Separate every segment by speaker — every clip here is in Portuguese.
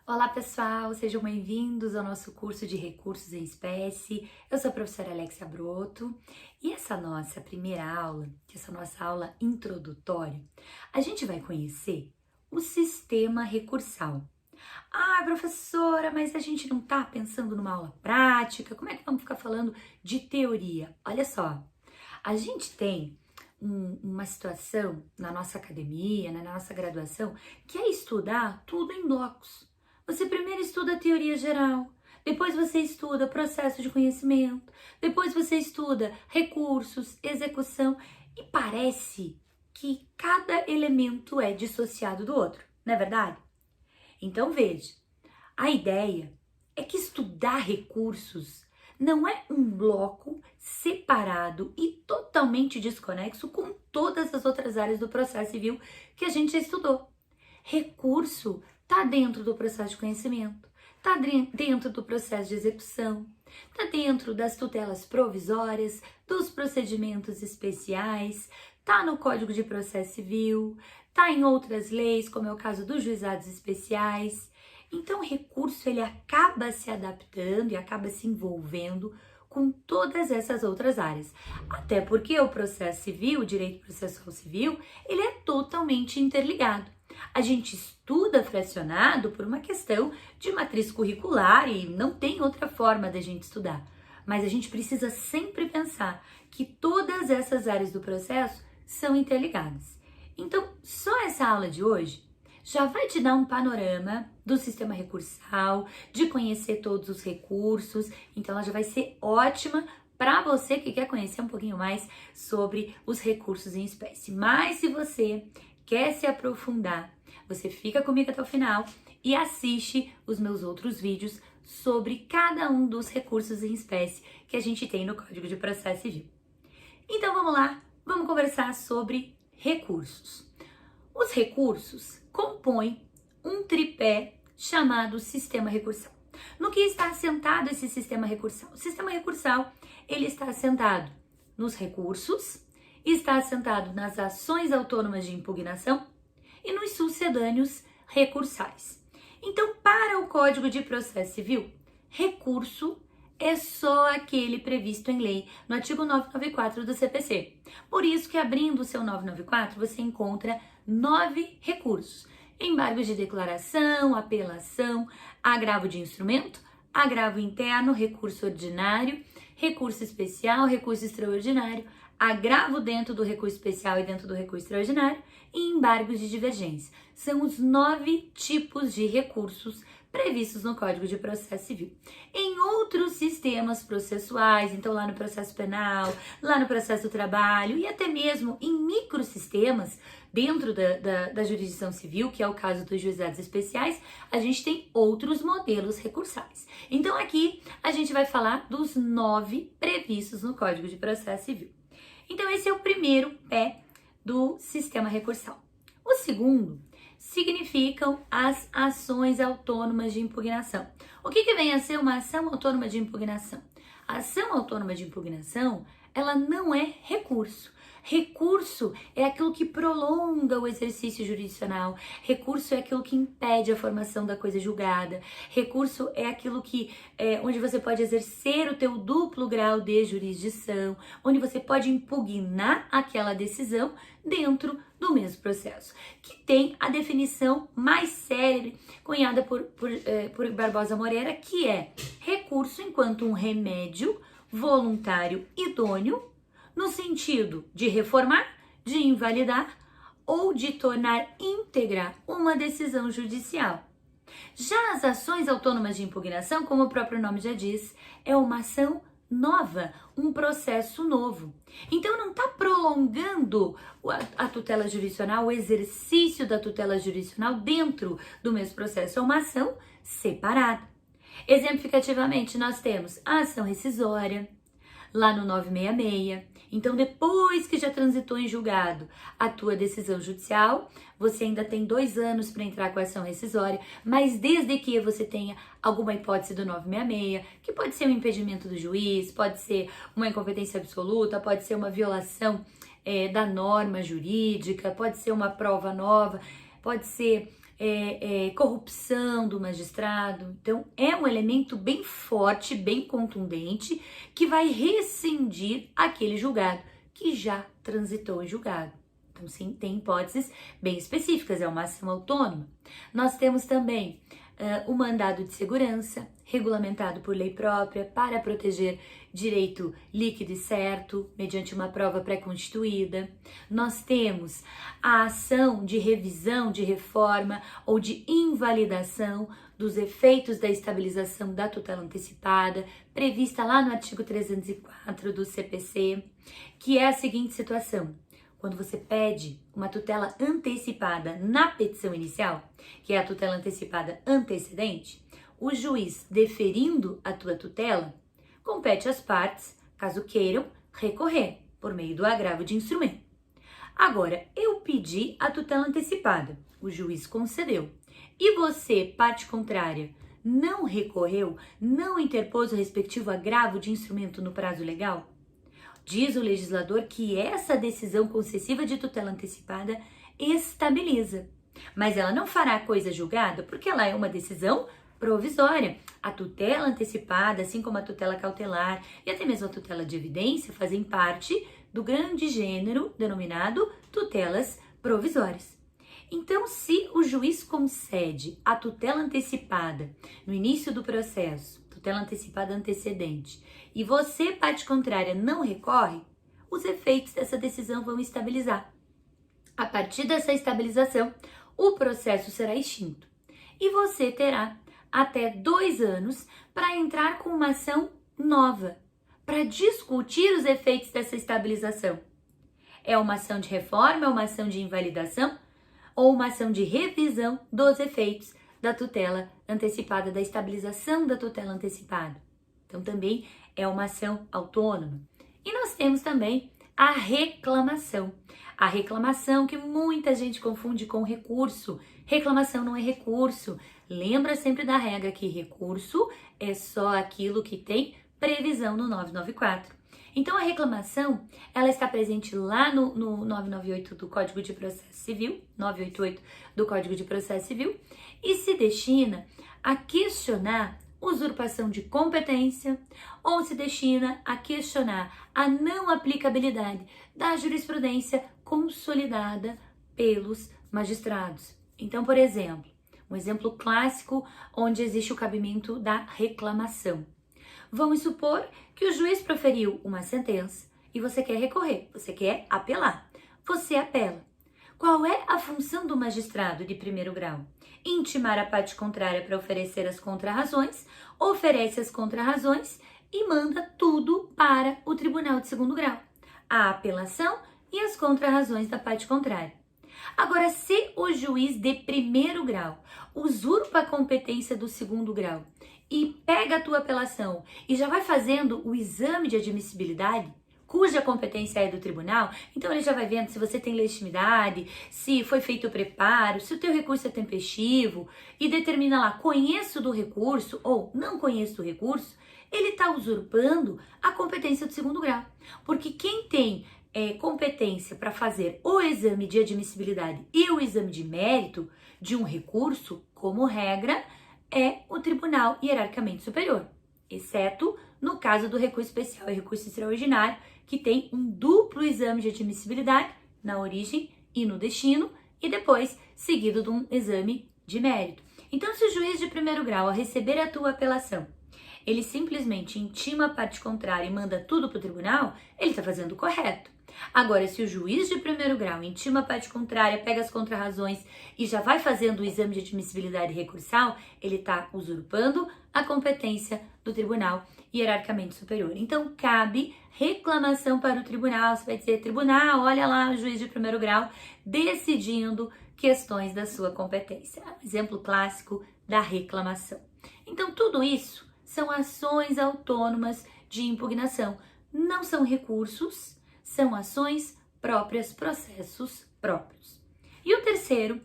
Speaker 1: Olá pessoal, sejam bem-vindos ao nosso curso de Recursos em Espécie. Eu sou a professora Alexia Broto e essa nossa primeira aula, essa nossa aula introdutória, a gente vai conhecer o sistema recursal. Ah, professora, mas a gente não tá pensando numa aula prática, como é que vamos ficar falando de teoria? Olha só, a gente tem uma situação na nossa academia, né, na nossa graduação, que é estudar tudo em blocos. Você primeiro estuda a teoria geral, depois você estuda processo de conhecimento, depois você estuda recursos, execução, e parece que cada elemento é dissociado do outro, não é verdade? Então veja, a ideia é que estudar recursos não é um bloco separado e totalmente desconexo com todas as outras áreas do processo civil que a gente já estudou. Recurso está dentro do processo de conhecimento, está dentro do processo de execução, está dentro das tutelas provisórias, dos procedimentos especiais, está no Código de Processo Civil, está em outras leis, como é o caso dos juizados especiais. Então, o recurso ele acaba se adaptando e acaba se envolvendo com todas essas outras áreas. Até porque o processo civil, o direito processual civil, ele é totalmente interligado. A gente estuda fracionado por uma questão de matriz curricular e não tem outra forma da gente estudar. Mas a gente precisa sempre pensar que todas essas áreas do processo são interligadas. Então, só essa aula de hoje já vai te dar um panorama do sistema recursal, de conhecer todos os recursos. Então, ela já vai ser ótima para você que quer conhecer um pouquinho mais sobre os recursos em espécie. Mas se você quer se aprofundar, você fica comigo até o final e assiste os meus outros vídeos sobre cada um dos recursos em espécie que a gente tem no Código de Processo Civil. Então vamos lá, vamos conversar sobre recursos. Os recursos compõem um tripé chamado sistema recursal. No que está assentado esse sistema recursal? O sistema recursal, ele está assentado nos recursos, está assentado nas ações autônomas de impugnação e nos sucedâneos recursais. Então, para o Código de Processo Civil, recurso é só aquele previsto em lei, no artigo 994 do CPC. Por isso que, abrindo o seu 994, você encontra 9 recursos: embargo de declaração, apelação, agravo de instrumento, agravo interno, recurso ordinário, recurso especial, recurso extraordinário, agravo dentro do recurso especial e dentro do recurso extraordinário e embargos de divergência. São os 9 tipos de recursos previstos no Código de Processo Civil. Em outros sistemas processuais, então lá no processo penal, lá no processo do trabalho e até mesmo em microsistemas dentro da jurisdição civil, que é o caso dos juizados especiais, a gente tem outros modelos recursais. Então aqui a gente vai falar dos 9 previstos no Código de Processo Civil. Então esse é o primeiro pé do sistema recursal. O segundo significam as ações autônomas de impugnação. O que vem a ser uma ação autônoma de impugnação? A ação autônoma de impugnação, ela não é recurso. Recurso é aquilo que prolonga o exercício jurisdicional. Recurso é aquilo que impede a formação da coisa julgada. Recurso é aquilo que onde você pode exercer o teu duplo grau de jurisdição, onde você pode impugnar aquela decisão dentro do mesmo processo, que tem a definição mais célebre cunhada por Barbosa Moreira, que é recurso enquanto um remédio voluntário idôneo no sentido de reformar, de invalidar ou de tornar íntegra uma decisão judicial. Já as ações autônomas de impugnação, como o próprio nome já diz, é uma ação nova, um processo novo. Então não está prolongando a tutela jurisdicional, o exercício da tutela jurisdicional dentro do mesmo processo, é uma ação separada. Exemplificativamente, nós temos a ação rescisória, lá no 966. Então, depois que já transitou em julgado a tua decisão judicial, você ainda tem 2 anos para entrar com a ação rescisória, mas desde que você tenha alguma hipótese do 966, que pode ser um impedimento do juiz, pode ser uma incompetência absoluta, pode ser uma violação da norma jurídica, pode ser uma prova nova, pode ser corrupção do magistrado. Então, é um elemento bem forte, bem contundente, que vai rescindir aquele julgado que já transitou em julgado. Então, sim, tem hipóteses bem específicas, é uma ação autônoma. Nós temos também o mandado de segurança, regulamentado por lei própria para proteger direito líquido e certo, mediante uma prova pré-constituída. Nós temos a ação de revisão, de reforma ou de invalidação dos efeitos da estabilização da tutela antecipada, prevista lá no artigo 304 do CPC, que é a seguinte situação. Quando você pede uma tutela antecipada na petição inicial, que é a tutela antecipada antecedente, o juiz deferindo a tua tutela, compete às partes, caso queiram, recorrer por meio do agravo de instrumento. Agora, eu pedi a tutela antecipada, o juiz concedeu, e você, parte contrária, não recorreu, não interpôs o respectivo agravo de instrumento no prazo legal? Diz o legislador que essa decisão concessiva de tutela antecipada estabiliza, mas ela não fará coisa julgada porque ela é uma decisão provisória. A tutela antecipada, assim como a tutela cautelar e até mesmo a tutela de evidência, fazem parte do grande gênero denominado tutelas provisórias. Então, se o juiz concede a tutela antecipada no início do processo, tutela antecipada antecedente, e você, parte contrária, não recorre, os efeitos dessa decisão vão estabilizar. A partir dessa estabilização, o processo será extinto e você terá até 2 anos para entrar com uma ação nova, para discutir os efeitos dessa estabilização. É uma ação de reforma, é uma ação de invalidação ou uma ação de revisão dos efeitos da tutela antecipada, da estabilização da tutela antecipada. Então, também é uma ação autônoma. E nós temos também a reclamação. A reclamação que muita gente confunde com recurso. Reclamação não é recurso. Lembra sempre da regra que recurso é só aquilo que tem previsão no 994. Então, a reclamação, ela está presente lá no 998 do Código de Processo Civil, 988 do Código de Processo Civil, e se destina a questionar usurpação de competência ou se destina a questionar a não aplicabilidade da jurisprudência consolidada pelos magistrados. Então, por exemplo, um exemplo clássico onde existe o cabimento da reclamação. Vamos supor que o juiz proferiu uma sentença e você quer recorrer, você quer apelar. Você apela. Qual é a função do magistrado de primeiro grau? Intimar a parte contrária para oferecer as contrarrazões, oferece as contrarrazões e manda tudo para o tribunal de segundo grau. A apelação e as contrarrazões da parte contrária. Agora, se o juiz de primeiro grau usurpa a competência do segundo grau e pega a tua apelação e já vai fazendo o exame de admissibilidade, cuja competência é do tribunal, então ele já vai vendo se você tem legitimidade, se foi feito o preparo, se o teu recurso é tempestivo e determina lá, conheço do recurso ou não conheço do recurso, ele está usurpando a competência do segundo grau. Porque quem tem competência para fazer o exame de admissibilidade e o exame de mérito de um recurso, como regra, é o tribunal hierarquicamente superior, exceto no caso do recurso especial e recurso extraordinário, que tem um duplo exame de admissibilidade na origem e no destino, e depois seguido de um exame de mérito. Então, se o juiz de primeiro grau, ao receber a tua apelação, ele simplesmente intima a parte contrária e manda tudo para o tribunal, ele está fazendo o correto. Agora, se o juiz de primeiro grau intima a parte contrária, pega as contrarrazões e já vai fazendo o exame de admissibilidade recursal, ele está usurpando a competência do tribunal hierarquicamente superior. Então, cabe reclamação para o tribunal. Você vai dizer, tribunal, olha lá o juiz de primeiro grau decidindo questões da sua competência. Exemplo clássico da reclamação. Então, tudo isso são ações autônomas de impugnação. Não são recursos, são ações próprias, processos próprios. E o terceiro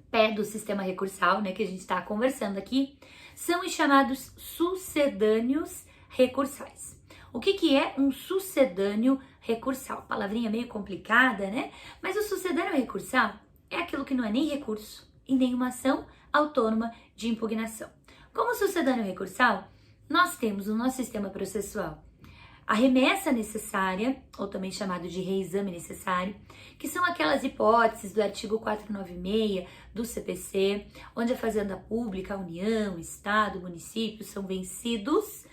Speaker 1: pé do sistema recursal, que a gente está conversando aqui, são os chamados sucedâneos recursais. O que é um sucedâneo recursal? Palavrinha meio complicada, né? Mas o sucedâneo recursal é aquilo que não é nem recurso e nenhuma ação autônoma de impugnação. Como sucedâneo recursal, nós temos no nosso sistema processual a remessa necessária, ou também chamado de reexame necessário, que são aquelas hipóteses do artigo 496 do CPC, onde a Fazenda Pública, a União, Estado, município são vencidos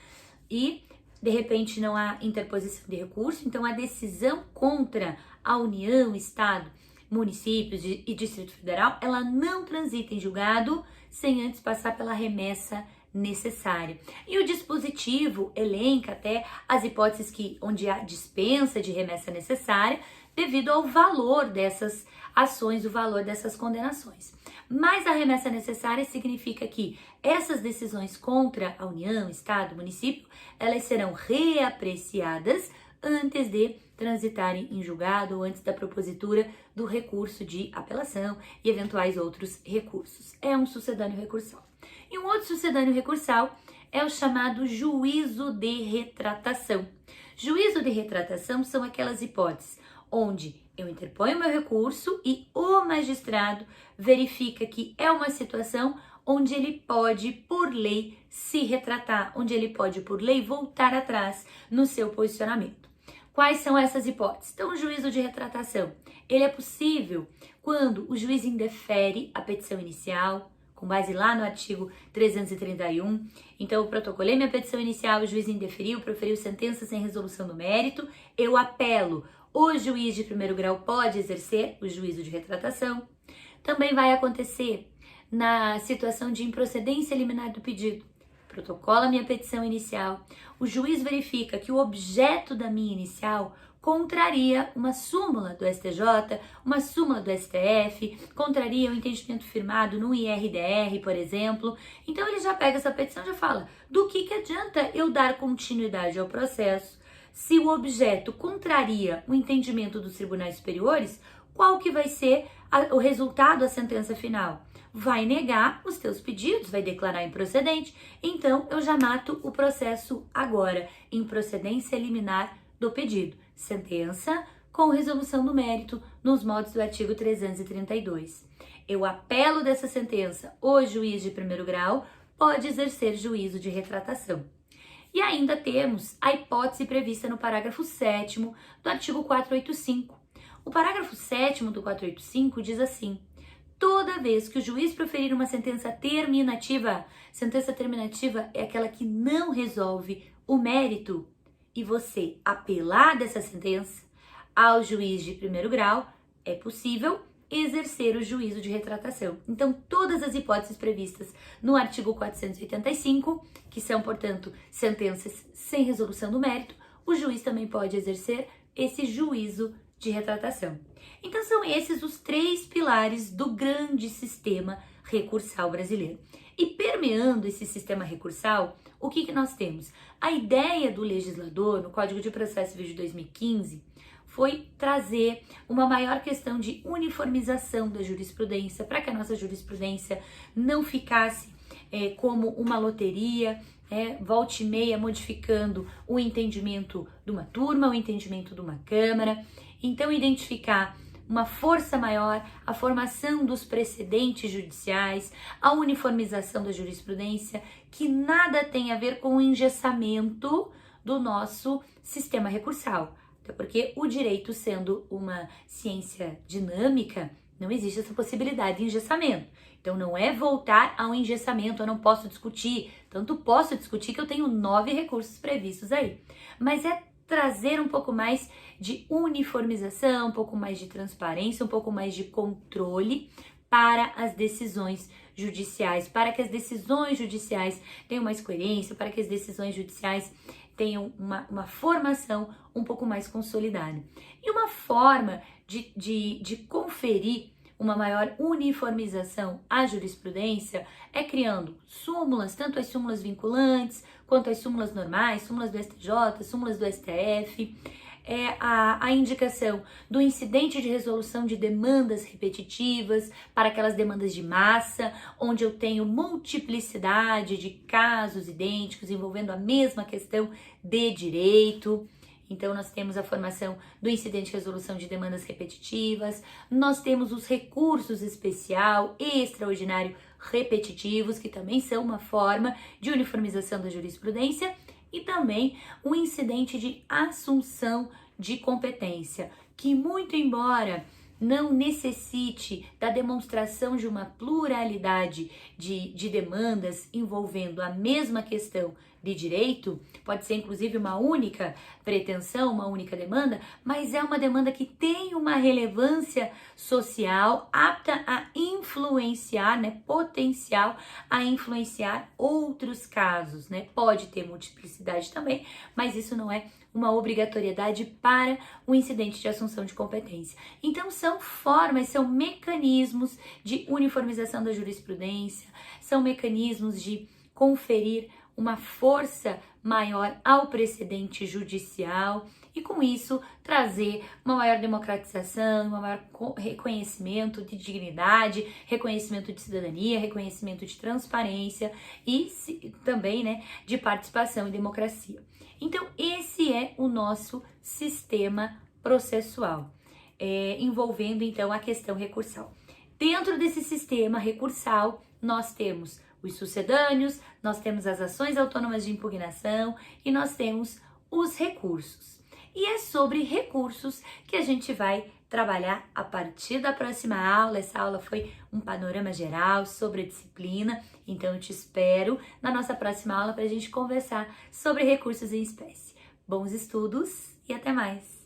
Speaker 1: e, de repente, não há interposição de recurso, então a decisão contra a União, Estado, municípios e Distrito Federal, ela não transita em julgado sem antes passar pela remessa necessária. E o dispositivo elenca até as hipóteses onde há dispensa de remessa necessária devido ao valor dessas ações, o valor dessas condenações. Mas a remessa necessária significa que essas decisões contra a União, Estado, município, elas serão reapreciadas antes de transitarem em julgado ou antes da propositura do recurso de apelação e eventuais outros recursos. É um sucedâneo recursal. E um outro sucedâneo recursal é o chamado juízo de retratação. Juízo de retratação são aquelas hipóteses onde eu interponho meu recurso e o magistrado verifica que é uma situação onde ele pode, por lei, se retratar, onde ele pode, por lei, voltar atrás no seu posicionamento. Quais são essas hipóteses? Então, o juízo de retratação, ele é possível quando o juiz indefere a petição inicial, com base lá no artigo 331. Então, eu protocolei minha petição inicial, o juiz indeferiu, proferiu sentença sem resolução do mérito, eu apelo. O juiz de primeiro grau pode exercer o juízo de retratação. Também vai acontecer na situação de improcedência liminar do pedido. Protocola minha petição inicial, o juiz verifica que o objeto da minha inicial contraria uma súmula do STJ, uma súmula do STF, contraria o entendimento firmado no IRDR, por exemplo. Então ele já pega essa petição e já fala, do que adianta eu dar continuidade ao processo se o objeto contraria o entendimento dos tribunais superiores? Qual que vai ser o resultado, a sentença final? Vai negar os teus pedidos, vai declarar improcedente, então eu já mato o processo agora, improcedência liminar do pedido. Sentença com resolução do mérito nos modos do artigo 332. Eu apelo dessa sentença, o juiz de primeiro grau pode exercer juízo de retratação. E ainda temos a hipótese prevista no parágrafo 7º do artigo 485. O parágrafo 7º do 485 diz assim: toda vez que o juiz proferir uma sentença terminativa é aquela que não resolve o mérito, e você apelar dessa sentença ao juiz de primeiro grau, é possível exercer o juízo de retratação. Então, todas as hipóteses previstas no artigo 485, que são, portanto, sentenças sem resolução do mérito, o juiz também pode exercer esse juízo de retratação. Então, são esses os três pilares do grande sistema recursal brasileiro. E permeando esse sistema recursal, o que nós temos? A ideia do legislador, no Código de Processo Civil de 2015, foi trazer uma maior questão de uniformização da jurisprudência, para que a nossa jurisprudência não ficasse como uma loteria, volta e meia modificando o entendimento de uma turma, o entendimento de uma Câmara. Então, identificar uma força maior, a formação dos precedentes judiciais, a uniformização da jurisprudência, que nada tem a ver com o engessamento do nosso sistema recursal. Até porque o direito, sendo uma ciência dinâmica, não existe essa possibilidade de engessamento. Então, não é voltar ao engessamento, eu não posso discutir, tanto posso discutir que eu tenho 9 recursos previstos aí. Mas é trazer um pouco mais de uniformização, um pouco mais de transparência, um pouco mais de controle para as decisões judiciais, para que as decisões judiciais tenham mais coerência, para que as decisões judiciais tenham uma formação um pouco mais consolidada. E uma forma de conferir uma maior uniformização à jurisprudência é criando súmulas, tanto as súmulas vinculantes, quanto as súmulas normais, súmulas do STJ, súmulas do STF, a indicação do incidente de resolução de demandas repetitivas para aquelas demandas de massa, onde eu tenho multiplicidade de casos idênticos envolvendo a mesma questão de direito. Então, nós temos a formação do incidente de resolução de demandas repetitivas, nós temos os recursos especial e extraordinário repetitivos, que também são uma forma de uniformização da jurisprudência, e também o incidente de assunção de competência, que muito embora não necessite da demonstração de uma pluralidade de demandas envolvendo a mesma questão de direito, pode ser inclusive uma única pretensão, uma única demanda, mas é uma demanda que tem uma relevância social apta a influenciar, né, potencial a influenciar outros casos, né? Pode ter multiplicidade também, mas isso não é uma obrigatoriedade para o incidente de assunção de competência. Então, são formas, são mecanismos de uniformização da jurisprudência, são mecanismos de conferir uma força maior ao precedente judicial e, com isso, trazer uma maior democratização, um maior reconhecimento de dignidade, reconhecimento de cidadania, reconhecimento de transparência e também, né, de participação e democracia. Então, esse é o nosso sistema processual, envolvendo, então, a questão recursal. Dentro desse sistema recursal, nós temos os sucedâneos, nós temos as ações autônomas de impugnação e nós temos os recursos. E é sobre recursos que a gente vai trabalhar a partir da próxima aula. Essa aula foi um panorama geral sobre a disciplina, então eu te espero na nossa próxima aula para a gente conversar sobre recursos em espécie. Bons estudos e até mais!